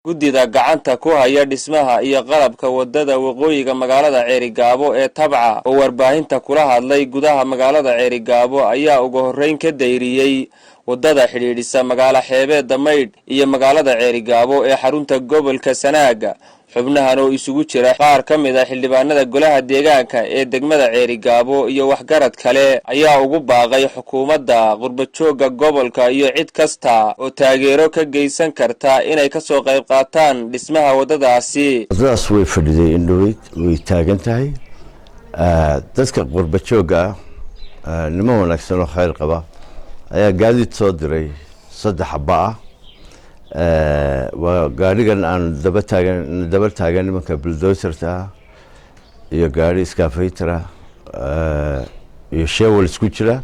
guddida gacanta ku haya dhismaha iyo qalabka wadada waqooyiga magaalada Ceerigaabo ee Tabca oo warbaahinta kula hadlay gudaha magaalada Ceerigaabo ayaa ugu horeyn ka dayriyay wadada xiriirisa magaala xeebeedda Maydh iyo magaalada Ceerigaabo ee xarunta gobolka Sanaaga xubnahan oo isugu jira qaar ka mid ah xildhibaanada golaha deegaanka ee degmada Ceerigaabo iyo waxgarad kale ayaa ugu baaqay xukuumadda qurbajooga gobolka iyo cid kasta oo taageero ka geysan karta inay ka soo qayb qaataan dhismaha wadadaasi. wadadaas way fadhiday indhoweyd way taagan tahay dadka qurbajooga nimo wanaagsan oo khayr qaba ayaa gaadiid soo diray 3 xabba waa gaarigan aan daba taagan nimanka bulldozer-ta iyo gaari iskaafaytara iyo sheewal isku jira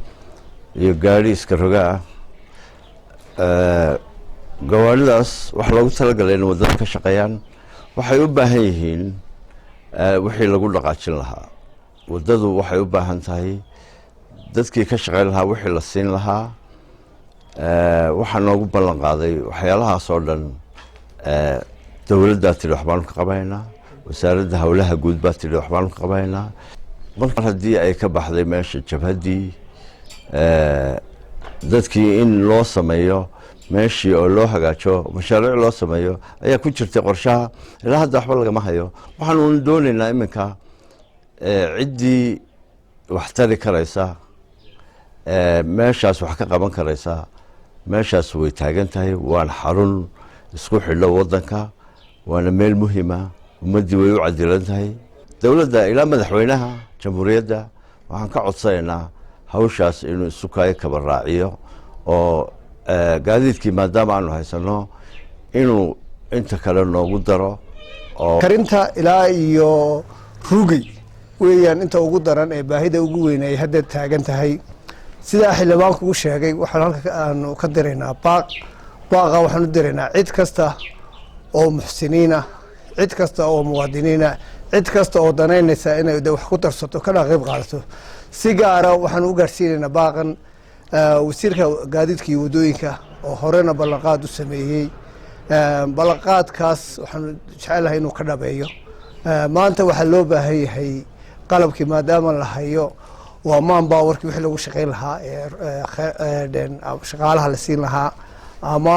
iyo gaari iska roga gawaaridaas wax loogu talagalay in wadada ka shaqeeyaan waxay u baahan yihiin wixii lagu dhaqaajin lahaa wadadu waxay u baahan tahay dadkii ka shaqeyn lahaa wixii la siin lahaa waxaan noogu ballan qaaday waxyaalahaas oo dhan dawladda tiri waxbaan ka qabaynaa wasaaradda hawlaha guud baa tiri waxbaan ka qabaynaa marka haddii ay ka baxday meesha jabhaddii dadkii in loo sameeyo meeshii oo loo hagaajo mashaariic loo sameeyo ayaa ku jirtay qorshaha ilaa hadda waxba lagama hayo waxaan doonaynaa iminka ciddii wax tari karaysa meeshaas wax ka qaban karaysa meeshaas way taagan tahay waan xarun isku xidho wadanka waana meel muhiima ummadii way u cadilan tahay dawladda ilaa madaxweynaha jamhuuriyadda waxaan ka codsanaynaa hawshaas inuu isu kaayo kaba raaciyo oo gaadiidkii maadaama aanu haysano inuu inta kale noogu daro oo karinta ilaa iyo rugay weeyaan inta ugu daran ee baahida ugu weyn ay hadda taagan tahay sida xildhibaanku uu sheegay waxaan halka aanu ka direynaa baaqa waxaan u direynaa cid kasta oo muxsiniina cid kasta oo muwaadiniina cid kasta oo danaynaysa inay wax ku darsato kana qayb qaadato si gaar ah waxaan u gaarsiinaynaa baaqan wasiirka gaadiidka iyo wadooyinka oo horena ballanqaad u sameeyay ballanqaadkaas waxaan jecelahay inuu ka dhabeeyo maanta waxaa loo baahan yahay qalabkii maadaama la hayo waa manpowerkii wixii lagu shaqeyn lahaa shaqaalaha la siin lahaa ama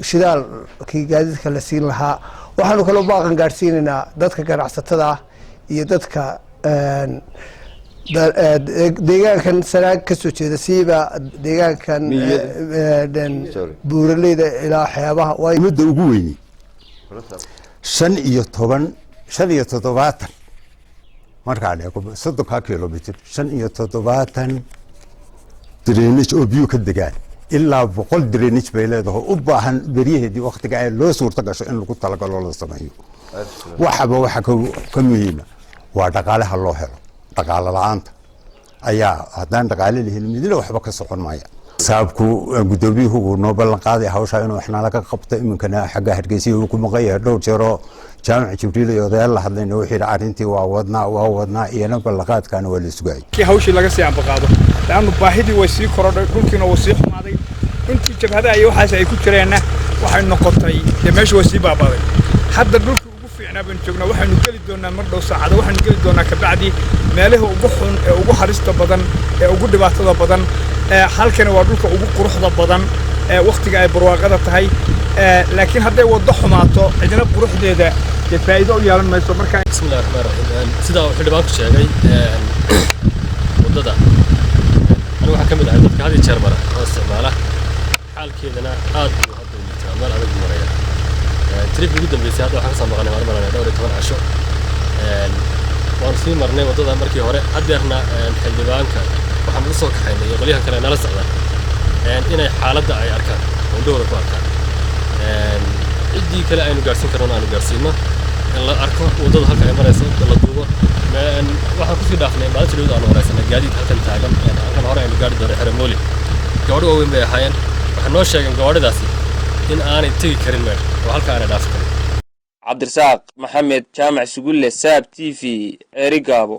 shidaalkii gaadiidka la siin lahaa waxaanu kaloo baaqan gaadhsiinaynaa dadka ganacsatada iyo dadka deegaankan sanaag ka soo jeeda siiba deegaankan buuraleyda ilaa xeebaha mudda ugu weyni 75 markaa dheego 30 kilomitir 75 drainage oo biyo ka degaan ilaa 100 drainage bay leedahay u baahan bariyaheedii waqtiga ay loo suurta gasho in lagu talagalo la sameeyo waxa ka muhiima waa dhaqaalaha loo helo dhaqaale la'aanta ayaa haddaan dhaqaale lahayn midna waxba ka socon maaya saabku gudoomiyuhu noo ballan qaaday hawsha inuu waxna laga qabto iminkana xagga Hargeysa uu ku maqayaa dhowr jeer oo jaamac Jibriil iyo odayaal la hadlayna wixii arintii waa wadnaa iyana ballanqaadkana waa la sugay kii hawshii laga sii ambaqaado laanu baahidii way sii korodhay dhulkiina way sii xumaaday intii jabhada ay waxaas ay ku jireenna waxay noqotay meesha way sii baabaday hadda dhulku ugu fiicnaa baan joognaa waxaanu geli doonaa mar dhow saacado waxaanu geli doonaa ka bacdi meelaha ugu xun ee ugu harista badan ee ugu dhibaatada badan halkana waa dhulka ugu quruxda badan ee waqtiga ay barwaaqada tahay laakiin hadday wado xumaato cidina quruxdeeda faa'iido u yeelan mayso marka bismillaahir rahmaanir rahiim sida uu xildhibaanku sheegay wadada anigu waxaan ka mid ahay dadka hadii jeer mara oo isticmaala xaalkeedana aad buu hadda u liitaa meel adag maraya trip ugu dambeysay hadda waxaan ka soo maqnay marmarana dhowr iyo 10 casho waan sii marnay wadada markii hore haddeerna xildhibaanka waxaan u soo kaxaynay iyo qoliyahan kale nala socda inay xaaladda ay arkaan oo dhowr ku arkaan ciddii kale aynu gaarsiin karno aanu gaarsiino in la arko wadada halka ay marayso la duubo waxaan ku sii dhaafnay maalintii aanu waraysanay gaadiid halkan taagan halkan hore aynu gaari doonay Xaramooli gabadho waaweyn bay ahaayeen waxay noo sheegeen gabadhaasi in aanay tegi karin meel oo halka aanay dhaafi karin. Cabdirasaaq Maxamed Jaamac Sugulle Saab TV Ceerigaabo.